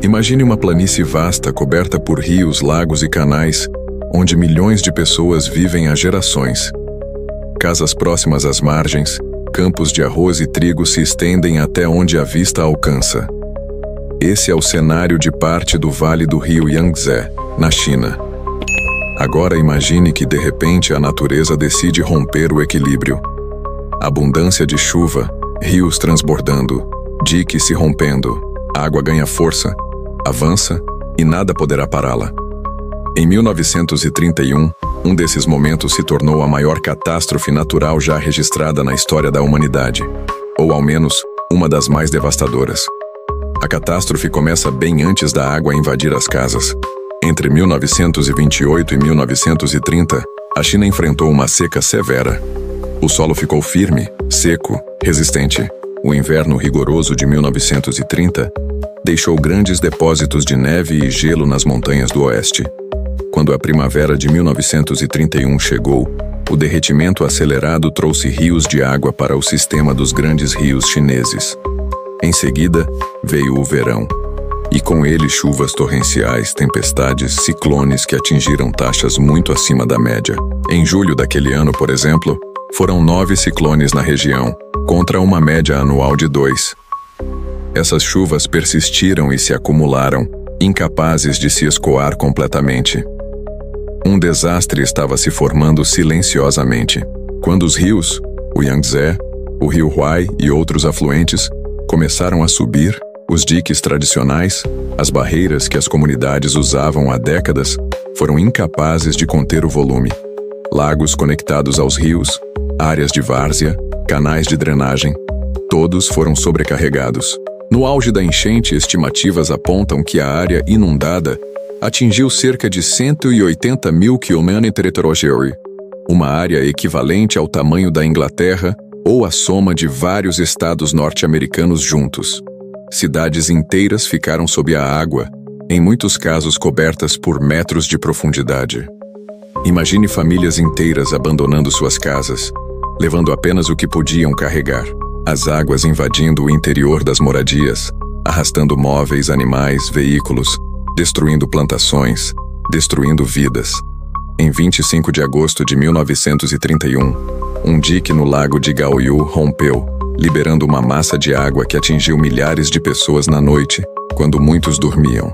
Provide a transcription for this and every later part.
Imagine uma planície vasta coberta por rios, lagos e canais, onde milhões de pessoas vivem há gerações. Casas próximas às margens, campos de arroz e trigo se estendem até onde a vista alcança. Esse é o cenário de parte do vale do rio Yangtze, na China. Agora imagine que de repente a natureza decide romper o equilíbrio. Abundância de chuva, rios transbordando, diques se rompendo, água ganha força, avança e nada poderá pará-la. Em 1931, um desses momentos se tornou a maior catástrofe natural já registrada na história da humanidade, ou ao menos, uma das mais devastadoras. A catástrofe começa bem antes da água invadir as casas. Entre 1928 e 1930, a China enfrentou uma seca severa. O solo ficou firme, seco, resistente. O inverno rigoroso de 1930 deixou grandes depósitos de neve e gelo nas montanhas do oeste. Quando a primavera de 1931 chegou, o derretimento acelerado trouxe rios de água para o sistema dos grandes rios chineses. Em seguida, veio o verão, e com ele chuvas torrenciais, tempestades, ciclones que atingiram taxas muito acima da média. Em julho daquele ano, por exemplo, foram 9 ciclones na região, contra uma média anual de 2. Essas chuvas persistiram e se acumularam, incapazes de se escoar completamente. Um desastre estava se formando silenciosamente. Quando os rios, o Yangtze, o rio Huai e outros afluentes, começaram a subir, os diques tradicionais, as barreiras que as comunidades usavam há décadas, foram incapazes de conter o volume. Lagos conectados aos rios, áreas de várzea, canais de drenagem, todos foram sobrecarregados. No auge da enchente, estimativas apontam que a área inundada atingiu cerca de 180 mil km², uma área equivalente ao tamanho da Inglaterra ou a soma de vários estados norte-americanos juntos. Cidades inteiras ficaram sob a água, em muitos casos cobertas por metros de profundidade. Imagine famílias inteiras abandonando suas casas, levando apenas o que podiam carregar. As águas invadindo o interior das moradias, arrastando móveis, animais, veículos, destruindo plantações, destruindo vidas. Em 25 de agosto de 1931, um dique no lago de Gaoyu rompeu, liberando uma massa de água que atingiu milhares de pessoas na noite, quando muitos dormiam.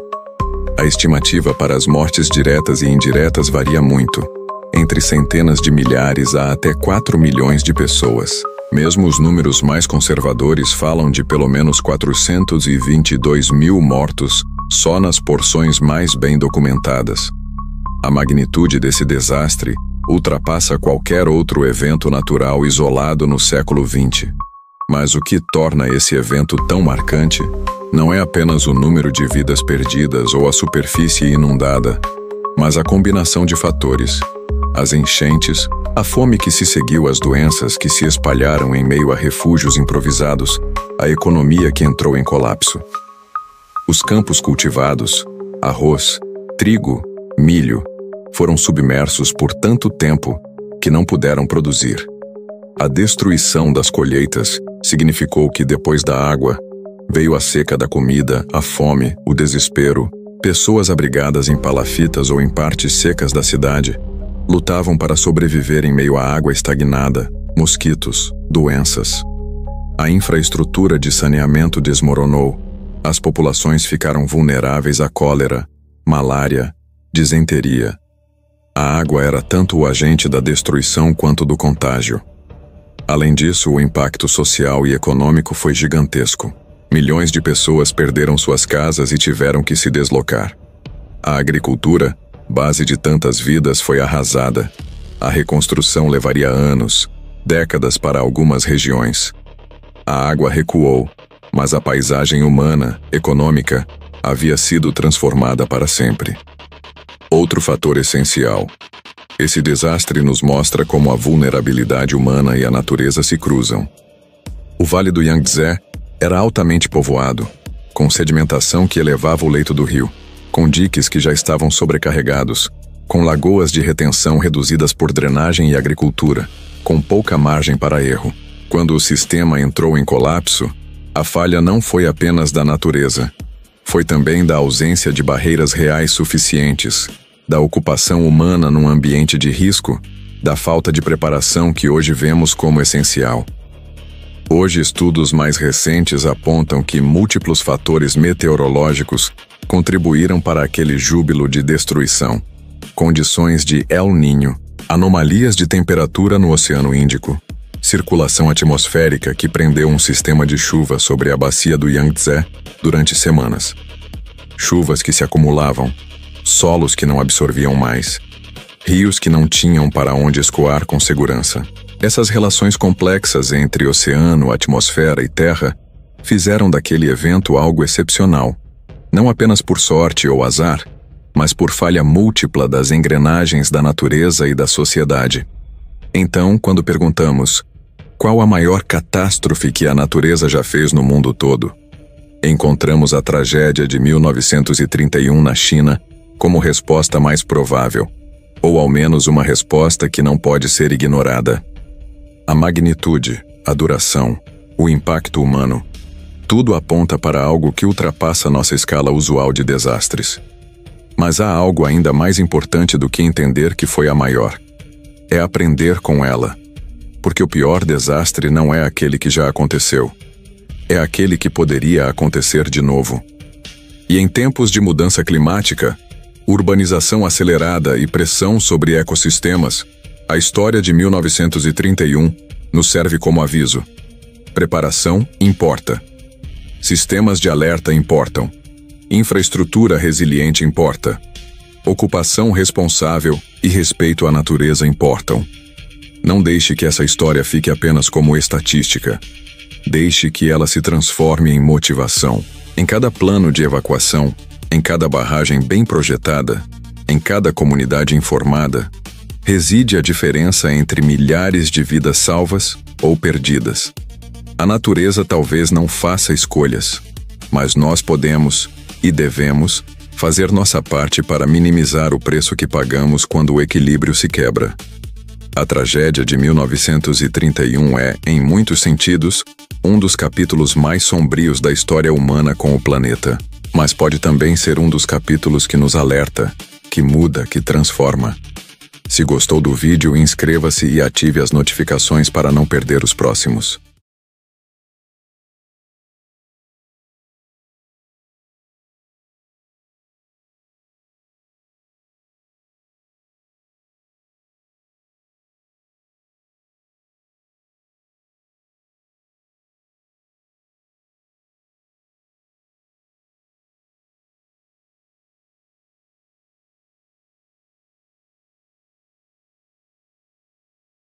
A estimativa para as mortes diretas e indiretas varia muito, entre centenas de milhares a até 4 milhões de pessoas. Mesmo os números mais conservadores falam de pelo menos 422 mil mortos só nas porções mais bem documentadas. A magnitude desse desastre ultrapassa qualquer outro evento natural isolado no século XX. Mas o que torna esse evento tão marcante não é apenas o número de vidas perdidas ou a superfície inundada, mas a combinação de fatores: as enchentes, a fome que se seguiu às doenças que se espalharam em meio a refúgios improvisados, a economia que entrou em colapso. Os campos cultivados, arroz, trigo, milho, foram submersos por tanto tempo que não puderam produzir. A destruição das colheitas significou que depois da água, veio a seca da comida, a fome, o desespero. Pessoas abrigadas em palafitas ou em partes secas da cidade lutavam para sobreviver em meio à água estagnada, mosquitos, doenças. A infraestrutura de saneamento desmoronou. As populações ficaram vulneráveis à cólera, malária, disenteria. A água era tanto o agente da destruição quanto do contágio. Além disso, o impacto social e econômico foi gigantesco. Milhões de pessoas perderam suas casas e tiveram que se deslocar. A agricultura, base de tantas vidas, foi arrasada. A reconstrução levaria anos, décadas para algumas regiões. A água recuou, mas a paisagem humana, econômica, havia sido transformada para sempre. Outro fator essencial. Esse desastre nos mostra como a vulnerabilidade humana e a natureza se cruzam. O Vale do Yangtze era altamente povoado, com sedimentação que elevava o leito do rio, com diques que já estavam sobrecarregados, com lagoas de retenção reduzidas por drenagem e agricultura, com pouca margem para erro. Quando o sistema entrou em colapso, a falha não foi apenas da natureza, Foi também da ausência de barreiras reais suficientes, da ocupação humana num ambiente de risco, da falta de preparação que hoje vemos como essencial. Hoje, estudos mais recentes apontam que múltiplos fatores meteorológicos contribuíram para aquele júbilo de destruição. Condições de El Niño, anomalias de temperatura no Oceano Índico, circulação atmosférica que prendeu um sistema de chuva sobre a bacia do Yangtze durante semanas. Chuvas que se acumulavam, solos que não absorviam mais, rios que não tinham para onde escoar com segurança. Essas relações complexas entre oceano, atmosfera e terra fizeram daquele evento algo excepcional, não apenas por sorte ou azar, mas por falha múltipla das engrenagens da natureza e da sociedade. Então, quando perguntamos, qual a maior catástrofe que a natureza já fez no mundo todo? Encontramos a tragédia de 1931 na China como resposta mais provável, ou ao menos uma resposta que não pode ser ignorada. A magnitude, a duração, o impacto humano, tudo aponta para algo que ultrapassa nossa escala usual de desastres. Mas há algo ainda mais importante do que entender que foi a maior. É aprender com ela. Porque o pior desastre não é aquele que já aconteceu. É aquele que poderia acontecer de novo. E em tempos de mudança climática, urbanização acelerada e pressão sobre ecossistemas, a história de 1931 nos serve como aviso. Preparação importa. Sistemas de alerta importam. Infraestrutura resiliente importa. Ocupação responsável e respeito à natureza importam. Não deixe que essa história fique apenas como estatística. Deixe que ela se transforme em motivação. Em cada plano de evacuação, em cada barragem bem projetada, em cada comunidade informada, reside a diferença entre milhares de vidas salvas ou perdidas. A natureza talvez não faça escolhas, mas nós podemos e devemos fazer nossa parte para minimizar o preço que pagamos quando o equilíbrio se quebra. A tragédia de 1931 é, em muitos sentidos, um dos capítulos mais sombrios da história humana com o planeta, mas pode também ser um dos capítulos que nos alerta, que muda, que transforma. Se gostou do vídeo, inscreva-se e ative as notificações para não perder os próximos.